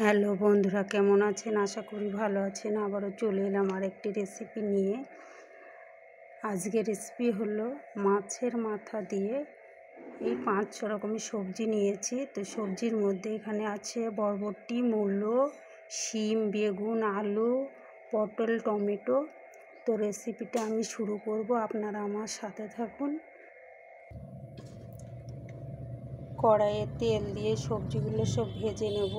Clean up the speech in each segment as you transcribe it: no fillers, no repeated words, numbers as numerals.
Hello বন্ধুরা, কেমন আছেন? আশা করি ভালো আছেন। আবারও চলে এলাম আরেকটি রেসিপি নিয়ে। আজকের রেসিপি হলো মাছের মাথা দিয়ে এই 5-6 রকমের সবজি নিয়েছি। তো সবজির মধ্যে এখানে আছে বরবটি, মূলো, শিম, বেগুন, আলু, পটল, টমেটো। তো রেসিপিটা আমি শুরু করব, আপনারা আমার সাথে থাকুন। কড়াইয়ে তেল দিয়ে সবজিগুলো সব ভেজে নেব।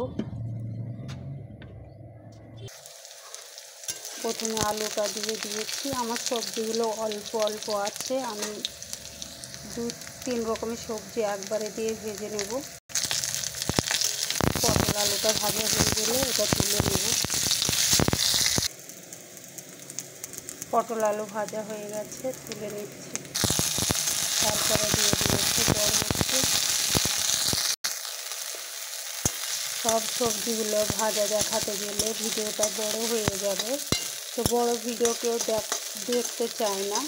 প্রথমে আলুটা দিয়ে দিয়েছি। আমার সবজিগুলো অল্প অল্প আছে, আমি 2-3 রকমের সবজি একবারে দিয়ে ভেজে নেব। পটল আলুটা ভাজা হয়ে গেলে এটা তুলে নেব। পটল আলু ভাজা হয়ে গেছে, তুলে নিচ্ছি। তারপরে দিয়ে দিয়েছি বরবটি। সব সবজিগুলো ভাজা দেখাতে গেলে ভিডিওটা বড় হয়ে যাবে, তো বড় ভিডিও কেউ দেখতে চায় না।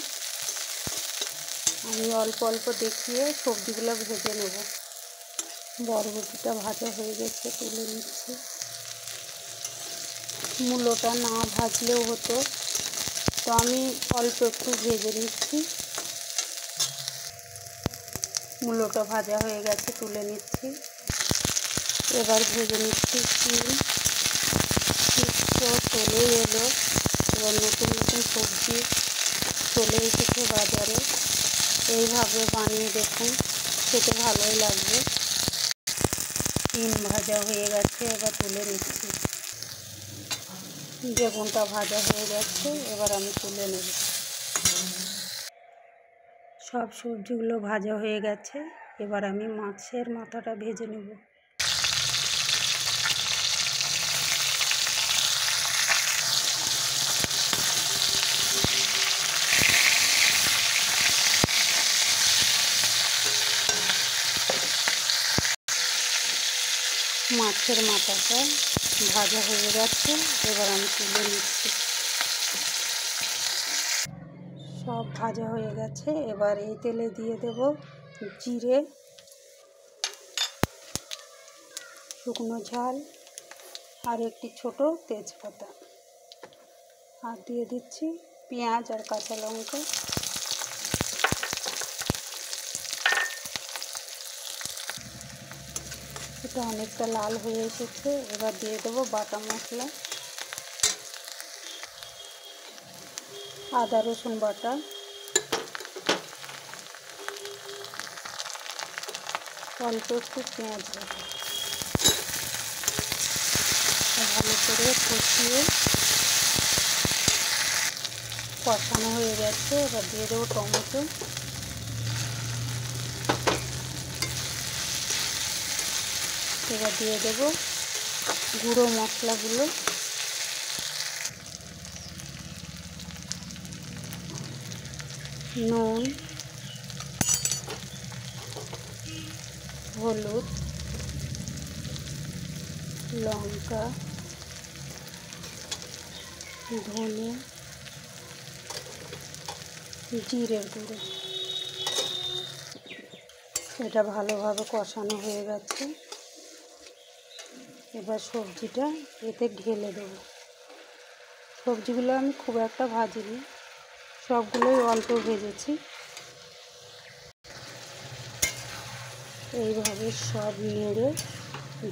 আমি অল্প অল্প দেখিয়ে সবজিগুলো ভেজে নেব। বরবটিটা ভাজা হয়ে গেছে, তুলে নিচ্ছি। মূলোটা না ভাজলেও হতো, তো আমি অল্প একটু ভেজে নিচ্ছি। মূলোটা ভাজা হয়ে গেছে, তুলে নিচ্ছি। এবার ভেজে নিচ্ছি শিম। তো চলে এলো, এবার নতুন নতুন সবজি চলে এসেছে বাজারে। এইভাবে বানিয়ে দেখুন, খেতে ভালোই লাগবে। শিম ভাজা হয়ে গেছে, এবার তুলে নিচ্ছি। বেগুনটা ভাজা হয়ে গেছে, এবার আমি তুলে নেব। সব সবজিগুলো ভাজা হয়ে গেছে, এবার আমি মাছের মাথাটা ভেজে নেব। মাছের মাথাটা ভাজা হয়ে গেছে, এবার আমি তুলে নিচ্ছি। সব ভাজা হয়ে গেছে, এবার এই তেলে দিয়ে দেব জিরে, শুকনো ঝাল আর একটি ছোট তেজপাতা, আর দিয়ে দিচ্ছি পেঁয়াজ আর কাঁচা লঙ্কা। এটা অনেকটা লাল হয়ে এসেছে, এবার দিয়ে দেবো বাটা মশলা, আদা রসুন বাটা, অল্প একটু পেঁয়াজ বাটা। ভালো করে কষিয়ে কষানো হয়ে গেছে, এবার দিয়ে দেবো টমেটো। এবার দিয়ে দেবো গুঁড়ো মশলাগুলো, নুন, হলুদ, লঙ্কা, ধনে, জিরের গুঁড়ো। এটা ভালোভাবে কষানো হয়ে গেছে, এবার সবজিটা এতে ঢেলে দেবো। সবজিগুলো আমি খুব একটা ভাজিনি, সবগুলোই অল্প ভেজেছি। এইভাবে সব নেড়ে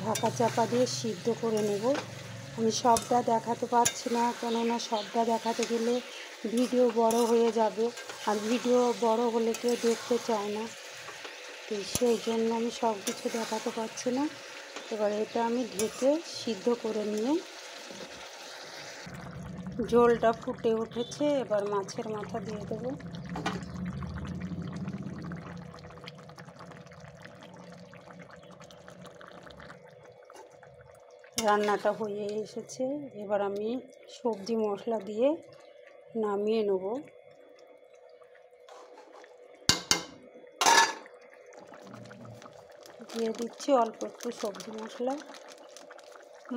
ঢাকা চাপা দিয়ে সিদ্ধ করে নেব। আমি সবটা দেখাতে পারছি না, কেননা সবটা দেখাতে গেলে ভিডিও বড় হয়ে যাবে, আর ভিডিও বড় হলে কেউ দেখতে চায় না, তো সেই জন্য আমি সব কিছু দেখাতে পারছি না। এবার এটা আমি ঢেকে সিদ্ধ করে নিয়ে, ঝোলটা ফুটে উঠেছে, এবার মাছের মাথা দিয়ে দেবো। রান্নাটা হয়ে এসেছে, এবার আমি সবজি মশলা দিয়ে নামিয়ে নেব। দিয়ে দিচ্ছি অল্প একটু সবজি মশলা।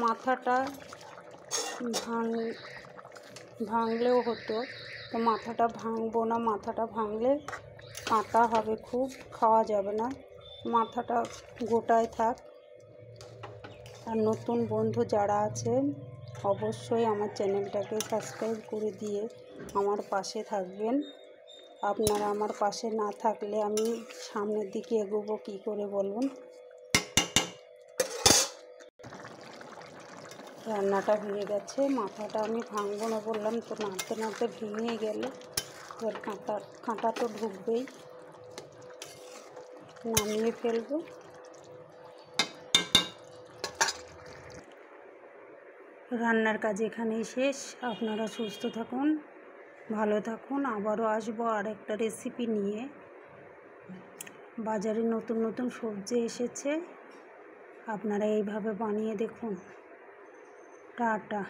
মাথাটা ভাঙলেও হতো, তো মাথাটা ভাঙবো না। মাথাটা ভাঙলে কাঁটা হবে, খুব খাওয়া যাবে না। মাথাটা গোটায় থাক। আর নতুন বন্ধু যারা আছেন অবশ্যই আমার চ্যানেলটাকে সাবস্ক্রাইব করে দিয়ে আমার পাশে থাকবেন। আপনারা আমার পাশে না থাকলে আমি সামনের দিকে এগোবো কী করে বলুন। রান্নাটা হয়ে গেছে, মাথাটা আমি ভাঙবো না বললাম তো, নাড়তে নাড়তে ভেঙে গেল। এবার কাঁটা তো ঢুকবেই, নামিয়ে ফেলবো। রান্নার কাজ এখানেই শেষ। আপনারা সুস্থ থাকুন, ভালো থাকুন। আবারও আসবো আরেকটা রেসিপি নিয়ে। বাজারে নতুন নতুন সবজি এসেছে, আপনারা এইভাবে বানিয়ে দেখুন। টাটা।